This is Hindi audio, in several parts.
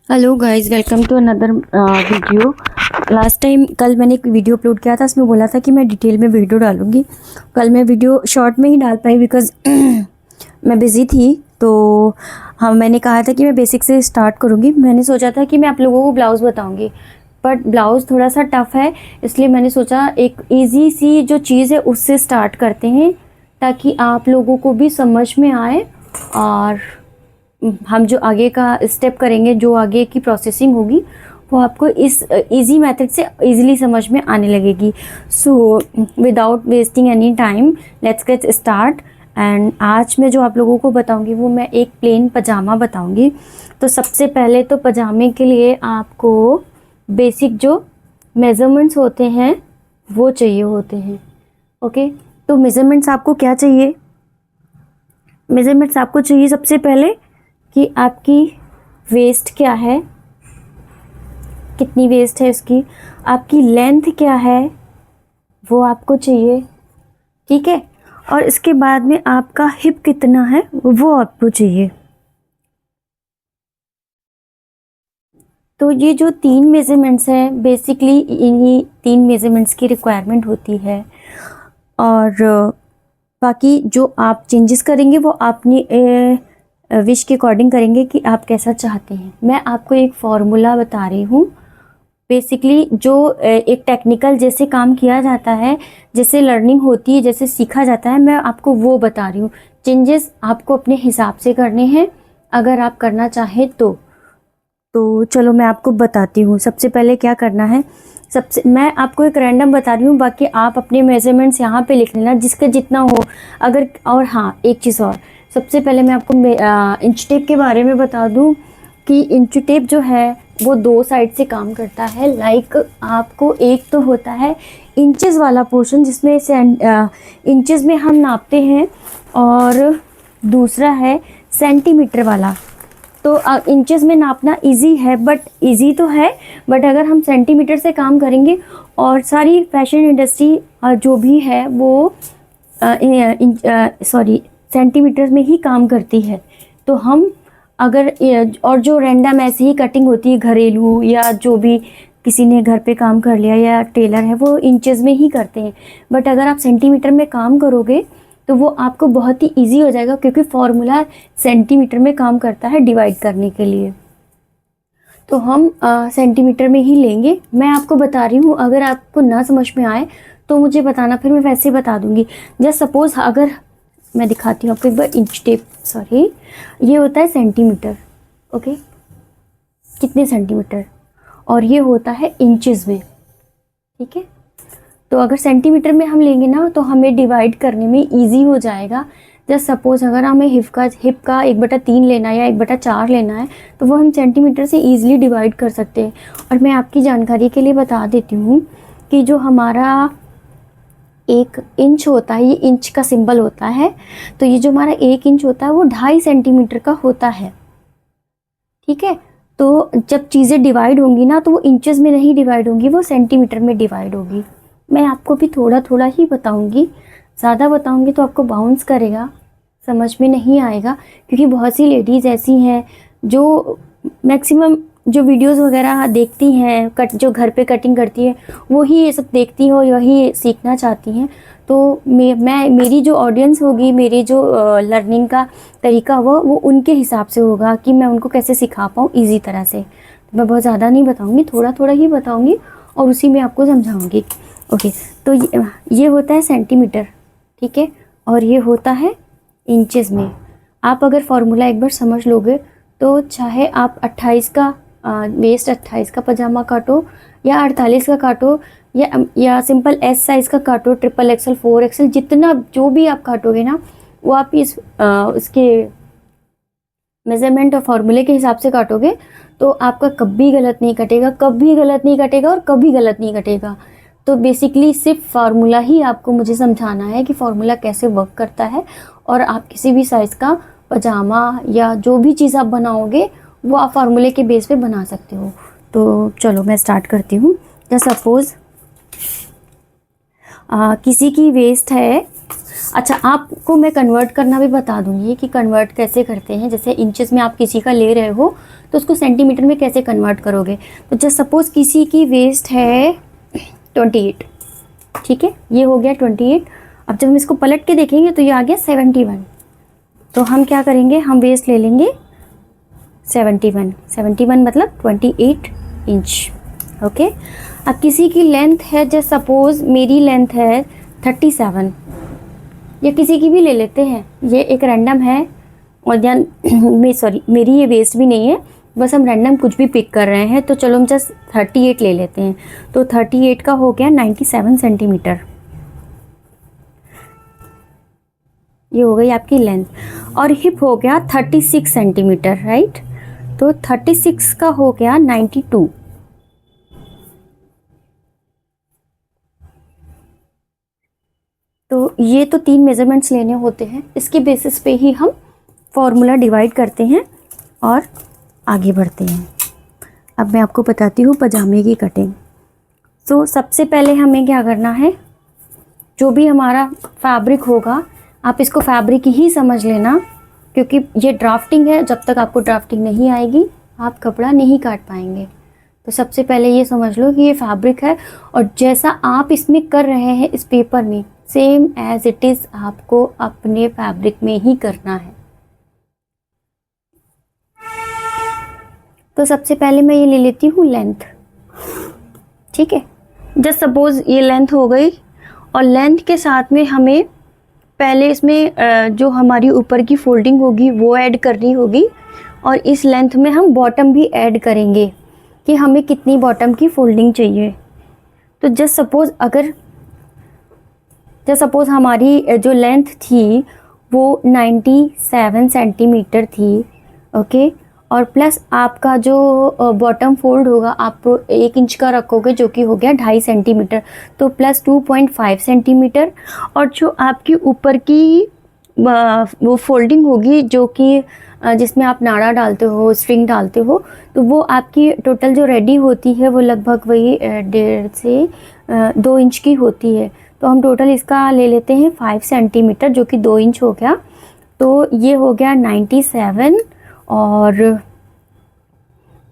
Hello guys, welcome to another video. Last time कल मैंने एक वीडियो अपलोड किया था, उसमें बोला था कि मैं डिटेल में वीडियो डालूंगी। कल मैं वीडियो शॉर्ट में ही डाल पाई बिकॉज़ मैं बिज़ी थी। तो हाँ, मैंने कहा था कि मैं बेसिक से स्टार्ट करूंगी। मैंने सोचा था कि मैं आप लोगों को ब्लाउज़ बताऊंगी, बट ब्लाउज़ थोड़ा सा टफ़ है, इसलिए मैंने सोचा एक ईजी सी जो चीज़ है उससे स्टार्ट करते हैं ताकि आप लोगों को भी समझ में आए और हम जो आगे का स्टेप करेंगे, जो आगे की प्रोसेसिंग होगी, वो आपको इस इजी मेथड से इजीली समझ में आने लगेगी। So without wasting any time let's get start. And आज मैं जो आप लोगों को बताऊंगी वो मैं एक प्लेन पजामा बताऊंगी। तो सबसे पहले तो पजामे के लिए आपको बेसिक जो मेज़रमेंट्स होते हैं वो चाहिए होते हैं। ओके, तो मेज़रमेंट्स आपको क्या चाहिए? मेज़रमेंट्स आपको चाहिए सबसे पहले कि आपकी वेस्ट क्या है, कितनी वेस्ट है उसकी, आपकी लेंथ क्या है वो आपको चाहिए, ठीक है। और इसके बाद में आपका हिप कितना है वो आपको चाहिए। तो ये जो तीन मेज़रमेंट्स हैं, बेसिकली इन्हीं तीन मेज़रमेंट्स की रिक्वायरमेंट होती है। और बाकी जो आप चेंजेस करेंगे वो अपनी विश के अकॉर्डिंग करेंगे कि आप कैसा चाहते हैं। मैं आपको एक फॉर्मूला बता रही हूँ। बेसिकली जो एक टेक्निकल जैसे काम किया जाता है, जैसे लर्निंग होती है, जैसे सीखा जाता है, मैं आपको वो बता रही हूँ। चेंजेस आपको अपने हिसाब से करने हैं अगर आप करना चाहें तो चलो मैं आपको बताती हूँ। सबसे पहले क्या करना है, सबसे मैं आपको एक रैंडम बता रही हूँ, बाकी आप अपने मेजरमेंट्स यहाँ पे लिख लेना जिसका जितना हो। अगर और हाँ, एक चीज़ और, सबसे पहले मैं आपको इंच टेप के बारे में बता दूँ कि इंच टेप जो है वो दो साइड से काम करता है। लाइक आपको एक तो होता है इंचेस वाला पोर्शन जिसमें से इंचेस में हम नापते हैं, और दूसरा है सेंटीमीटर वाला। तो इंचेस में नापना इजी है, बट इजी तो है, बट अगर हम सेंटीमीटर से काम करेंगे, और सारी फैशन इंडस्ट्री जो भी है वो सेंटीमीटर में ही काम करती है। तो हम अगर और जो रैंडम ऐसे ही कटिंग होती है घरेलू, या जो भी किसी ने घर पे काम कर लिया या टेलर है, वो इंचेस में ही करते हैं। बट अगर आप सेंटीमीटर में काम करोगे तो वो आपको बहुत ही इजी हो जाएगा, क्योंकि फॉर्मूला सेंटीमीटर में काम करता है डिवाइड करने के लिए। तो हम सेंटीमीटर में ही लेंगे। मैं आपको बता रही हूँ, अगर आपको ना समझ में आए तो मुझे बताना, फिर मैं वैसे बता दूंगी। जस्ट सपोज अगर मैं दिखाती हूँ आपको एक बार इंच टेप, सॉरी, ये होता है सेंटीमीटर, ओके, कितने सेंटीमीटर, और ये होता है इंचेस में, ठीक है। तो अगर सेंटीमीटर में हम लेंगे ना तो हमें डिवाइड करने में इजी हो जाएगा। जस्ट सपोज अगर हमें हिप का 1/3 लेना है या 1/4 लेना है, तो वो हम सेंटीमीटर से ईजिली डिवाइड कर सकते हैं। और मैं आपकी जानकारी के लिए बता देती हूँ कि जो हमारा 1 इंच होता है, ये इंच का सिंबल होता है, तो ये जो हमारा 1 इंच होता है वो 2.5 सेंटीमीटर का होता है, ठीक है। तो जब चीज़ें डिवाइड होंगी ना तो वो इंचेस में नहीं डिवाइड होंगी, वो सेंटीमीटर में डिवाइड होगी। मैं आपको भी थोड़ा थोड़ा ही बताऊंगी, ज़्यादा बताऊंगी तो आपको बाउंस करेगा, समझ में नहीं आएगा। क्योंकि बहुत सी लेडीज़ ऐसी हैं जो मैक्सिमम जो वीडियोस वगैरह देखती हैं, जो घर पे कटिंग करती है, वो ही ये सब देखती हैं और वही सीखना चाहती हैं। तो मेरी जो ऑडियंस होगी, मेरी जो लर्निंग का तरीका होगा वो उनके हिसाब से होगा कि मैं उनको कैसे सिखा पाऊँ ईजी तरह से। तो मैं बहुत ज़्यादा नहीं बताऊँगी, थोड़ा थोड़ा ही बताऊँगी और उसी में आपको समझाऊँगी। ओके, तो ये होता है सेंटीमीटर, ठीक है, और ये होता है इंचेस में। आप अगर फॉर्मूला एक बार समझ लोगे तो चाहे आप 28 का वेस्ट 28 का पजामा काटो, या 48 का काटो, या सिंपल एस साइज़ का काटो, XXL 4XL, जितना जो भी आप काटोगे ना वो आप इसके मेज़रमेंट और फॉर्मूले के हिसाब से काटोगे तो आपका कभी गलत नहीं कटेगा, कभी गलत नहीं कटेगा और कभी गलत नहीं कटेगा। तो बेसिकली सिर्फ फार्मूला ही आपको मुझे समझाना है कि फार्मूला कैसे वर्क करता है, और आप किसी भी साइज़ का पजामा या जो भी चीज़ आप बनाओगे वो आप फार्मूले के बेस पे बना सकते हो। तो चलो मैं स्टार्ट करती हूँ। जैसे सपोज़ किसी की वेस्ट है अच्छा, आपको मैं कन्वर्ट करना भी बता दूंगी कि कन्वर्ट कैसे करते हैं। जैसे इंचेस में आप किसी का ले रहे हो तो उसको सेंटीमीटर में कैसे कन्वर्ट करोगे। तो जस्ट सपोज़ किसी की वेस्ट है 28, ठीक है, ये हो गया 28। अब जब हम इसको पलट के देखेंगे तो ये आ गया 71। तो हम क्या करेंगे, हम वेस्ट ले लेंगे 71 मतलब 28 इंच। ओके, अब किसी की लेंथ है, जस्ट सपोज़ मेरी लेंथ है 37, या किसी की भी ले लेते हैं, ये एक रैंडम है। और या मेरी ये वेस्ट भी नहीं है, बस हम रैंडम कुछ भी पिक कर रहे हैं। तो चलो हम जस्ट 38 ले लेते हैं। तो 38 का हो गया 97 सेंटीमीटर। ये हो गई आपकी लेंथ। और हिप हो गया 36 सेंटीमीटर, राइट। तो 36 का हो गया 92। तो ये तो 3 मेजरमेंट्स लेने होते हैं, इसके बेसिस पे ही हम फॉर्मूला डिवाइड करते हैं और आगे बढ़ते हैं। अब मैं आपको बताती हूँ पजामे की कटिंग। तो सबसे पहले हमें क्या करना है, जो भी हमारा फैब्रिक होगा, आप इसको फैब्रिक ही समझ लेना, क्योंकि ये ड्राफ्टिंग है। जब तक आपको ड्राफ्टिंग नहीं आएगी आप कपड़ा नहीं काट पाएंगे। तो सबसे पहले ये समझ लो कि ये फैब्रिक है, और जैसा आप इसमें कर रहे हैं इस पेपर में, सेम एज इट इज़ आपको अपने फैब्रिक में ही करना है। तो सबसे पहले मैं ये ले लेती हूँ लेंथ, ठीक है। जस्ट सपोज़ ये लेंथ हो गई, और लेंथ के साथ में हमें पहले इसमें जो हमारी ऊपर की फोल्डिंग होगी वो ऐड करनी होगी, और इस लेंथ में हम बॉटम भी ऐड करेंगे कि हमें कितनी बॉटम की फोल्डिंग चाहिए। तो जस्ट सपोज़ हमारी जो लेंथ थी वो 97 सेंटीमीटर थी, ओके। और प्लस आपका जो बॉटम फोल्ड होगा आप 1 इंच का रखोगे, जो कि हो गया 2.5 सेंटीमीटर, तो प्लस 2.5 सेंटीमीटर। और जो आपकी ऊपर की वो फोल्डिंग होगी, जो कि जिसमें आप नाड़ा डालते हो, स्ट्रिंग डालते हो, तो वो आपकी टोटल जो रेडी होती है वो लगभग वही 1.5 से 2 इंच की होती है। तो हम टोटल इसका ले लेते हैं 5 सेंटीमीटर, जो कि 2 इंच हो गया। तो ये हो गया 97 और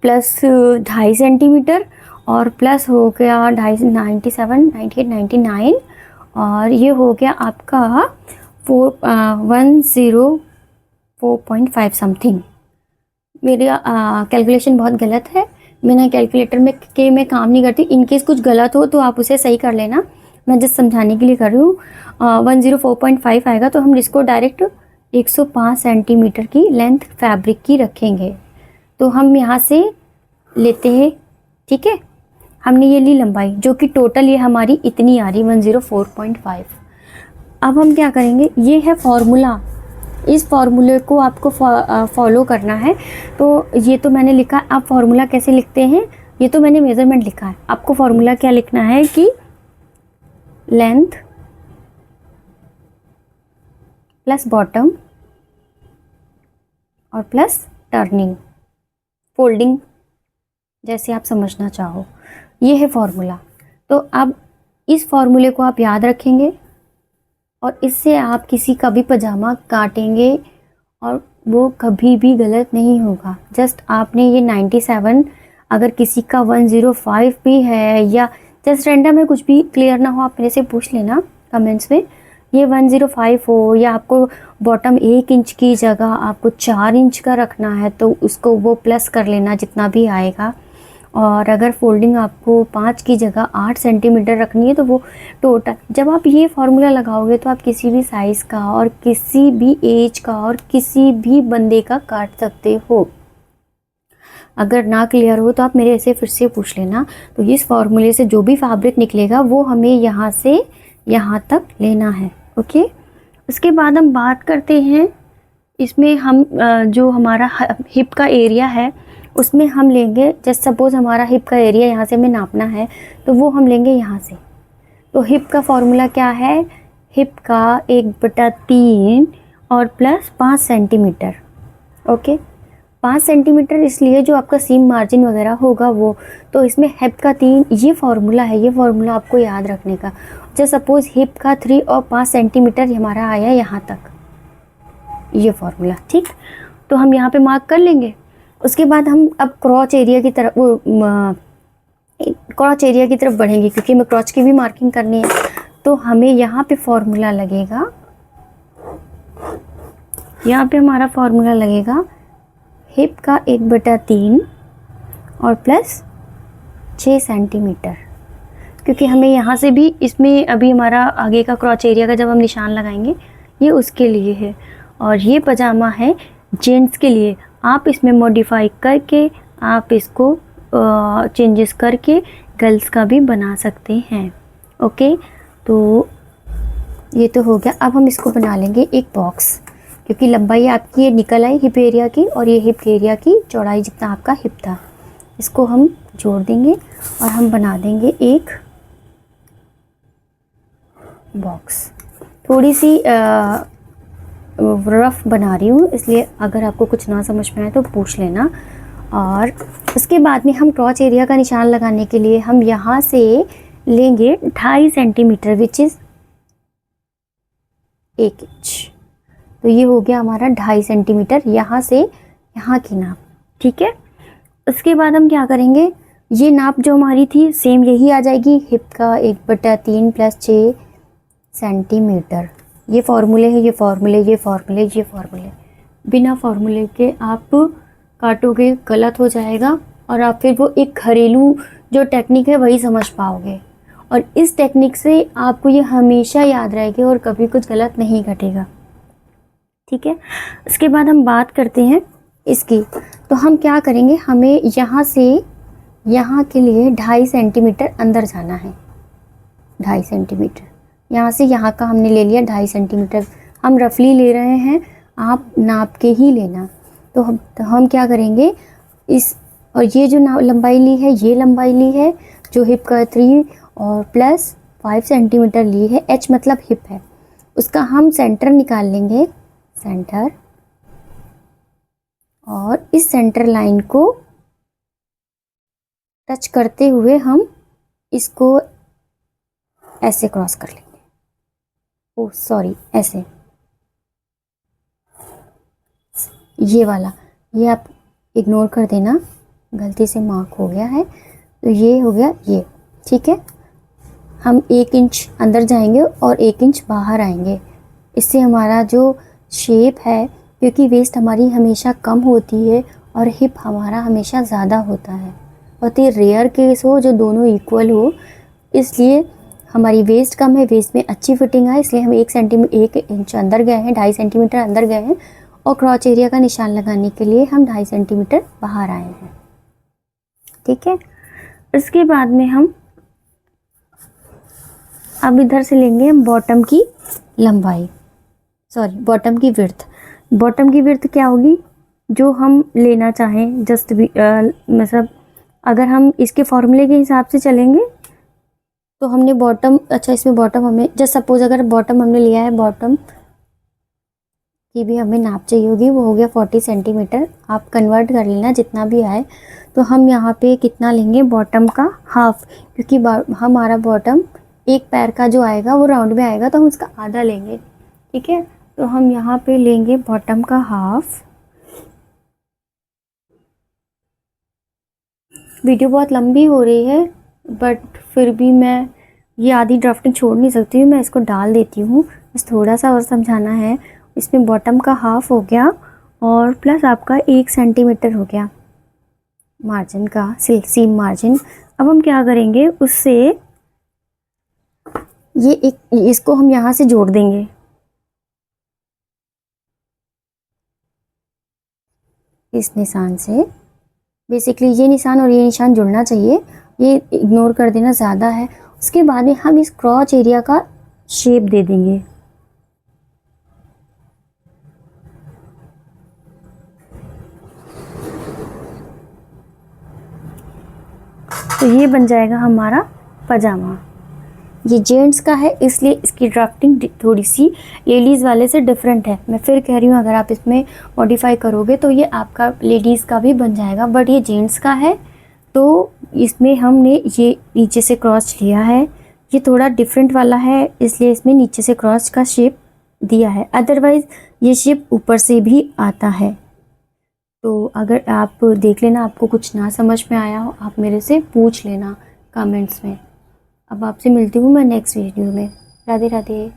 प्लस 2.5 सेंटीमीटर, और प्लस हो गया 97, 98, 99, और ये हो गया आपका 104.5 समथिंग। मेरी कैलकुलेशन बहुत गलत है, मैंने कैलकुलेटर में काम नहीं करती। इनकेस कुछ गलत हो तो आप उसे सही कर लेना, मैं जस्ट समझाने के लिए कर रही हूँ। 104.5 आएगा, तो हम इसको डायरेक्ट 105 सेंटीमीटर की लेंथ फैब्रिक की रखेंगे। तो हम यहाँ से लेते हैं, ठीक है। हमने ये ली लंबाई, जो कि टोटल ये हमारी इतनी आ रही 104.5। अब हम क्या करेंगे, ये है फॉर्मूला, इस फॉर्मूले को आपको फॉलो करना है। तो ये तो मैंने लिखा, आप फॉर्मूला कैसे लिखते हैं, ये तो मैंने मेज़रमेंट लिखा है। आपको फॉर्मूला क्या लिखना है कि लेंथ प्लस बॉटम और प्लस टर्निंग, फोल्डिंग, जैसे आप समझना चाहो, ये है फॉर्मूला। तो अब इस फॉर्मूले को आप याद रखेंगे, और इससे आप किसी का भी पजामा काटेंगे और वो कभी भी गलत नहीं होगा। जस्ट आपने ये 97, अगर किसी का 105 भी है, या जस्ट रैंडम है, कुछ भी क्लियर ना हो आप मेरे से पूछ लेना कमेंट्स में। ये 105 हो, या आपको बॉटम 1 इंच की जगह आपको 4 इंच का रखना है, तो उसको वो प्लस कर लेना जितना भी आएगा। और अगर फोल्डिंग आपको 5 की जगह 8 सेंटीमीटर रखनी है, तो वो टोटल, जब आप ये फार्मूला लगाओगे तो आप किसी भी साइज़ का और किसी भी एज का और किसी भी बंदे का काट सकते हो। अगर ना क्लियर हो तो आप मेरे ऐसे फिर से पूछ लेना। तो इस फार्मूले से जो भी फैब्रिक निकलेगा वो हमें यहाँ से यहाँ तक लेना है, ओके। उसके बाद हम बात करते हैं, इसमें हम जो हमारा हिप का एरिया है उसमें हम लेंगे, जस्ट सपोज़ हमारा हिप का एरिया यहाँ से हमें नापना है, तो वो हम लेंगे यहाँ से। तो हिप का फॉर्मूला क्या है, हिप का 1/3 और प्लस 5 सेंटीमीटर, ओके। 5 सेंटीमीटर इसलिए जो आपका सीम मार्जिन वगैरह होगा वो, तो इसमें हिप का 3, ये फार्मूला है, ये फार्मूला आपको याद रखने का। जैसे सपोज हिप का 3 और 5 सेंटीमीटर हमारा आया यहाँ तक, ये फार्मूला, ठीक। तो हम यहाँ पे मार्क कर लेंगे। उसके बाद हम अब क्रॉच एरिया की तरफ, क्रॉच एरिया की तरफ बढ़ेंगे, क्योंकि हमें क्रॉच की भी मार्किंग करनी है। तो हमें यहाँ पे फॉर्मूला लगेगा, यहाँ पे हमारा फॉर्मूला लगेगा हिप का 1/3 और प्लस 6 सेंटीमीटर, क्योंकि हमें यहाँ से भी, इसमें अभी हमारा आगे का क्रॉच एरिया का जब हम निशान लगाएंगे ये उसके लिए है। और ये पजामा है जेंट्स के लिए। आप इसमें मॉडिफाई करके आप इसको चेंजेस करके गर्ल्स का भी बना सकते हैं। ओके, तो ये तो हो गया। अब हम इसको बना लेंगे एक बॉक्स, क्योंकि लंबाई आपकी ये निकल आई हिप एरिया की, और ये हिप एरिया की चौड़ाई जितना आपका हिप था, इसको हम जोड़ देंगे और हम बना देंगे एक बॉक्स। थोड़ी सी रफ बना रही हूँ, इसलिए अगर आपको कुछ ना समझ में आए तो पूछ लेना। और उसके बाद में हम क्रॉच एरिया का निशान लगाने के लिए हम यहाँ से लेंगे 2.5 सेंटीमीटर, विच इज़ 1 इंच। तो ये हो गया हमारा 2.5 सेंटीमीटर यहाँ से यहाँ की नाप, ठीक है। उसके बाद हम क्या करेंगे, ये नाप जो हमारी थी सेम यही आ जाएगी, हिप का 1/3 प्लस 6 सेंटीमीटर। ये फार्मूले हैं, ये फार्मूले, ये फार्मूले, ये फार्मूले। बिना फार्मूले के आप काटोगे गलत हो जाएगा, और आप फिर वो एक घरेलू जो टेक्निक है वही समझ पाओगे। और इस टेक्निक से आपको ये हमेशा याद रहेगी और कभी कुछ गलत नहीं घटेगा, ठीक है। उसके बाद हम बात करते हैं इसकी। तो हम क्या करेंगे, हमें यहाँ से यहाँ के लिए 2.5 सेंटीमीटर अंदर जाना है। 2.5 सेंटीमीटर यहाँ से यहाँ का हमने ले लिया 2.5 सेंटीमीटर। हम रफली ले रहे हैं, आप नाप के ही लेना। तो हम क्या करेंगे, इस और ये जो लंबाई ली है, ये लंबाई ली है जो हिप का 3 और प्लस 5 सेंटीमीटर ली है। एच मतलब हिप है, उसका हम सेंटर निकाल लेंगे, सेंटर। और इस सेंटर लाइन को टच करते हुए हम इसको ऐसे क्रॉस कर लेंगे। ओह सॉरी, ऐसे, ये वाला, ये आप इग्नोर कर देना, गलती से मार्क हो गया है। तो ये हो गया ये, ठीक है। हम 1 इंच अंदर जाएंगे और 1 इंच बाहर आएंगे। इससे हमारा जो शेप है, क्योंकि वेस्ट हमारी हमेशा कम होती है और हिप हमारा हमेशा ज़्यादा होता है, बहुत ही रेयर केस हो जो दोनों इक्वल हो, इसलिए हमारी वेस्ट कम है, वेस्ट में अच्छी फिटिंग है, इसलिए हम 1 इंच अंदर गए हैं, 2.5 सेंटीमीटर अंदर गए हैं। और क्रॉच एरिया का निशान लगाने के लिए हम 2.5 सेंटीमीटर बाहर आए हैं, ठीक है। इसके बाद में हम अब इधर से लेंगे हम बॉटम की लंबाई, सॉरी बॉटम की विड्थ। बॉटम की विड्थ क्या होगी, जो हम लेना चाहें, जस्ट भी मतलब अगर हम इसके फॉर्मूले के हिसाब से चलेंगे तो हमने बॉटम, अच्छा इसमें बॉटम हमें, जस्ट सपोज अगर बॉटम हमने लिया है, बॉटम की भी हमें नाप चाहिए होगी, वो हो गया 40 सेंटीमीटर। आप कन्वर्ट कर लेना जितना भी आए। तो हम यहाँ पे कितना लेंगे, बॉटम का हाफ, क्योंकि हमारा बॉटम एक पैर का जो आएगा वो राउंड में आएगा, तो हम उसका आधा लेंगे, ठीक है। तो हम यहाँ पे लेंगे बॉटम का हाफ। वीडियो बहुत लंबी हो रही है, बट फिर भी मैं ये आधी ड्राफ्टिंग छोड़ नहीं सकती हूँ, मैं इसको डाल देती हूँ, बस थोड़ा सा और समझाना है। इसमें बॉटम का हाफ हो गया और प्लस आपका 1 सेंटीमीटर हो गया मार्जिन का, सीम मार्जिन। अब हम क्या करेंगे, उससे ये इसको हम यहाँ से जोड़ देंगे, इस निशान से। बेसिकली ये निशान और ये निशान जुड़ना चाहिए, ये इग्नोर कर देना ज़्यादा है। उसके बाद में हम इस क्रॉच एरिया का शेप दे देंगे। तो ये बन जाएगा हमारा पजामा। ये जेंट्स का है, इसलिए इसकी ड्राफ्टिंग थोड़ी सी लेडीज़ वाले से डिफरेंट है। मैं फिर कह रही हूँ, अगर आप इसमें मॉडिफाई करोगे तो ये आपका लेडीज़ का भी बन जाएगा, बट ये जेंट्स का है। तो इसमें हमने ये नीचे से क्रॉस लिया है, ये थोड़ा डिफरेंट वाला है, इसलिए इसमें नीचे से क्रॉस का शेप दिया है। अदरवाइज़ ये शेप ऊपर से भी आता है। तो अगर आप देख लेना, आपको कुछ ना समझ में आया हो, आप मेरे से पूछ लेना कमेंट्स में। अब आपसे मिलती हूँ मैं नेक्स्ट वीडियो में। राधे राधे।